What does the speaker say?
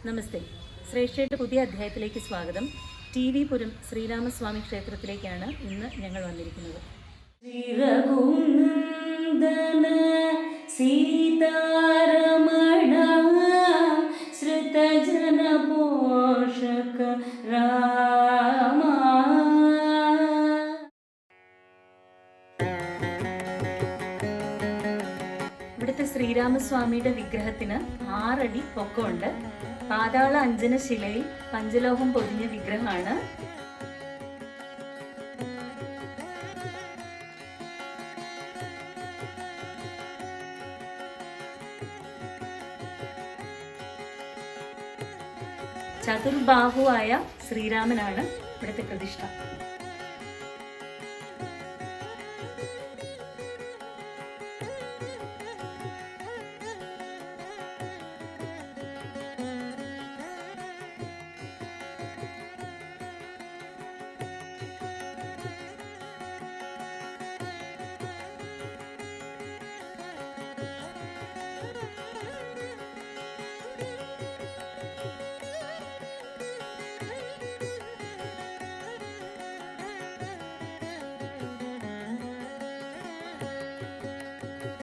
നമസ്തേ. ശ്രേഷ്ഠയുടെ പുതിയ അധ്യായത്തിലേക്ക് സ്വാഗതം. ടി വി പുരം ശ്രീരാമസ്വാമി ക്ഷേത്രത്തിലേക്കാണ് ഇന്ന് ഞങ്ങൾ വന്നിരിക്കുന്നത്. ഇവിടുത്തെ ശ്രീരാമസ്വാമിയുടെ വിഗ്രഹത്തിന് 6 അടി പൊക്കമുണ്ട്. പാതാള അഞ്ജന ശിലയിൽ പഞ്ചലോഹം പൊതിഞ്ഞ വിഗ്രഹമാണ്. ചതുർബാഹുവായ ശ്രീരാമനാണ് ഇവിടുത്തെ പ്രതിഷ്ഠ.